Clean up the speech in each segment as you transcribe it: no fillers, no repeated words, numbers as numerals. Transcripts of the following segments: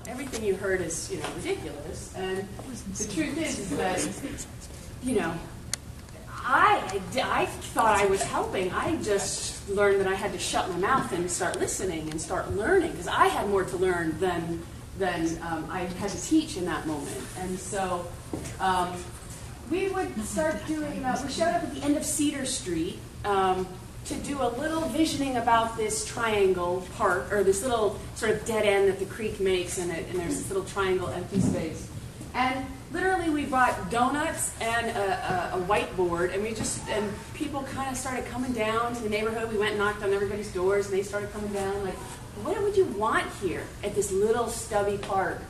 everything you heard is, ridiculous. And the truth is that, I thought I was helping. I just learned that I had to shut my mouth and start listening and start learning, because I had more to learn than I had to teach in that moment. And so we would start doing, we showed up at the end of Cedar Street to do a little visioning about this triangle part, or this little sort of dead end that the creek makes, and there's this little triangle empty space. And literally we brought donuts and a whiteboard, and people kind of started coming down to the neighborhood. We went and knocked on everybody's doors, and they started coming down like, what would you want here at this little stubby park?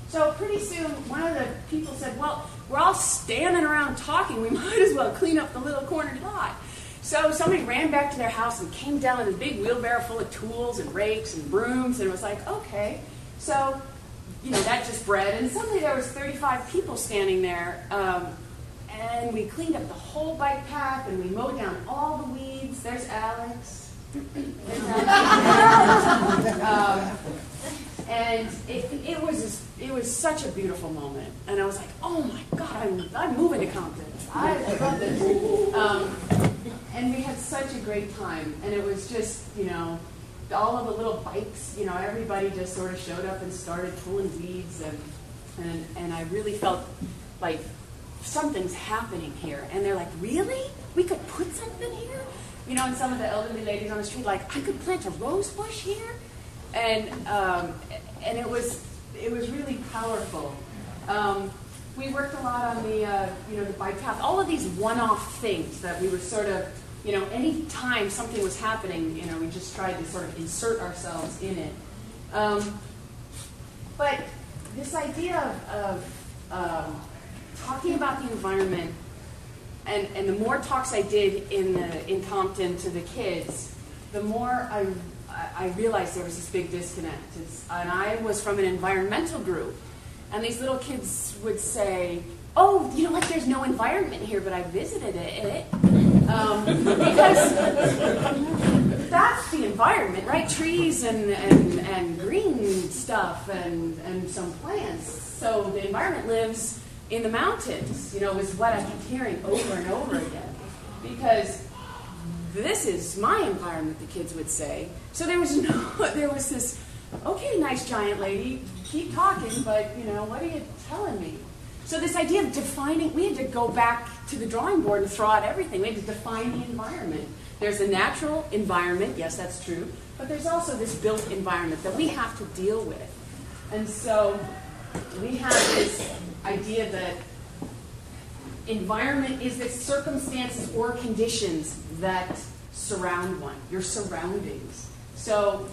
So pretty soon, one of the people said, well, we're all standing around talking. We might as well clean up the little corner lot. So somebody ran back to their house and came down with a big wheelbarrow full of tools and rakes and brooms, and it was like, okay. So, that just bred. And suddenly there was 35 people standing there, and we cleaned up the whole bike path, and we mowed down all the weeds. There's Alex. And it was such a beautiful moment. And I was like, oh my God, I'm moving to Compton. I love this. And we had such a great time. And it was just, all of the little bikes, everybody just sort of showed up and started pulling weeds. And I really felt like something's happening here. And they're like, really? We could put something here? And some of the elderly ladies on the street, like, I could plant a rose bush here? And it was really powerful. We worked a lot on the bike path, all of these one-off things that we were sort of, any time something was happening, we just tried to sort of insert ourselves in it. But this idea of talking about the environment, and the more talks I did in Compton to the kids, the more I realized there was this big disconnect. And I was from an environmental group, and these little kids would say, oh, there's no environment here, but I visited it. Because that's the environment, right? Trees and green stuff and some plants. So the environment lives in the mountains, is what I kept hearing over and over again. Because this is my environment, the kids would say. So there was this, okay, nice giant lady, keep talking, but, what are you telling me? So this idea of defining, we had to go back to the drawing board and throw out everything. We had to define the environment. There's a natural environment, yes, that's true, but there's also this built environment that we have to deal with. And so we have this idea that environment is the circumstances or conditions that surround one, your surroundings. So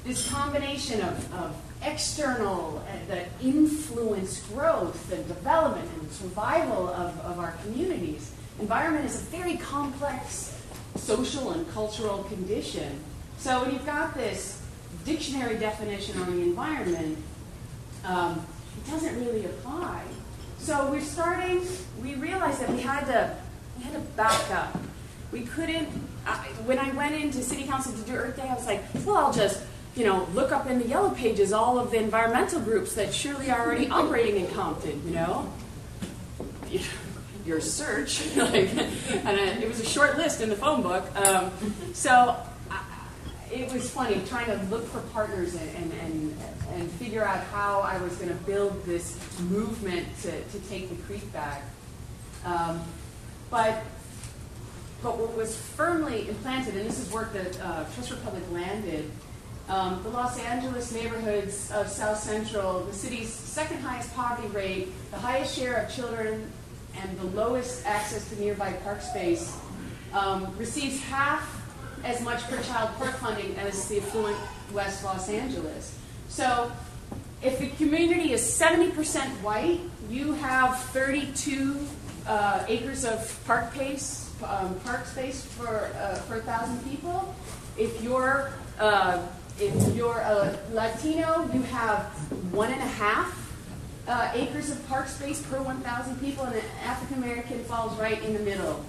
this combination of external that influence growth and development and survival of our communities. Environment is a very complex social and cultural condition. So when you've got this dictionary definition on the environment, it doesn't really apply. So we realized that we had to back up. We couldn't, when I went into City Council to do Earth Day, I was like, well, I'll just look up in the yellow pages all of the environmental groups that surely are already operating in Compton, Your search, and it was a short list in the phone book. So it was funny trying to look for partners and figure out how I was going to build this movement to take the creek back. But what was firmly implanted, and this is work that Trust Republic Land did, the Los Angeles neighborhoods of South Central, the city's second highest poverty rate, the highest share of children, and the lowest access to nearby park space, receives half as much per child park funding as the affluent West Los Angeles. So if the community is 70% white, you have 32 acres of park space for 1,000 people. If you're a Latino, you have 1.5 acres of park space per 1,000 people, and an African American falls right in the middle.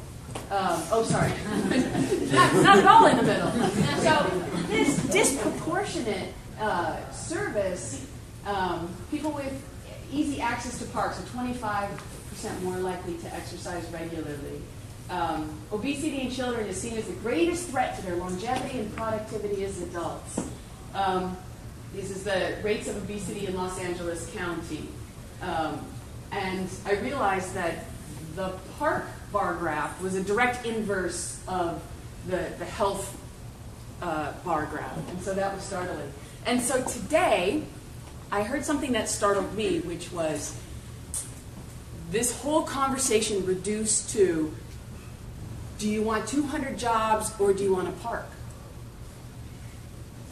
Not at all in the middle. So this disproportionate service, people with easy access to parks are 25% more likely to exercise regularly. Obesity in children is seen as the greatest threat to their longevity and productivity as adults. This is the rates of obesity in Los Angeles County. And I realized that the park bar graph was a direct inverse of the health bar graph. And so that was startling. And so today, I heard something that startled me, which was this whole conversation reduced to, do you want 200 jobs or do you want a park?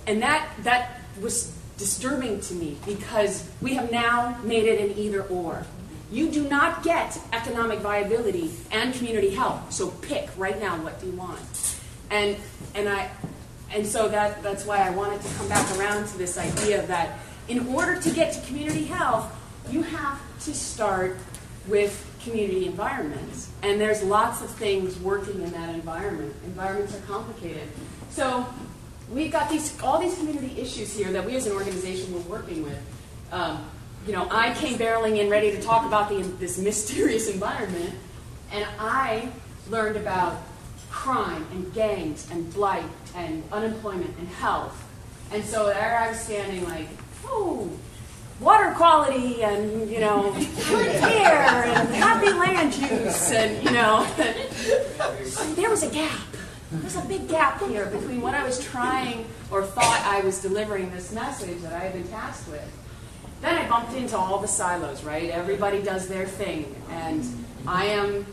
And that was disturbing to me because we have now made it an either or. You do not get economic viability and community health, so pick right now, what do you want? And so that's why I wanted to come back around to this idea that in order to get to community health, you have to start with community environments. And there's lots of things working in that environment. Environments are complicated. So we've got all these community issues here that we as an organization were working with. I came barreling in ready to talk about this mysterious environment, and I learned about crime and gangs and blight and unemployment and health. And so there I was standing like, oh, water quality and, good air and happy land use and, there was a gap. There's a big gap here between what I was trying or thought I was delivering this message that I had been tasked with. Then I bumped into all the silos, right? Everybody does their thing. And I am,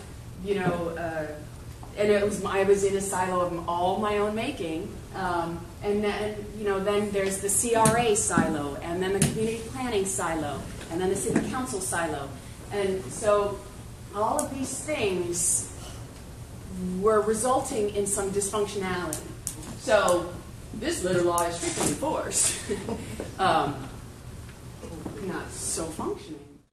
I was in a silo of all my own making. And then there's the CRA silo, and then the community planning silo, and then the city council silo. And so all of these things were resulting in some dysfunctionality. So this litter law is strictly enforced. Not so functional.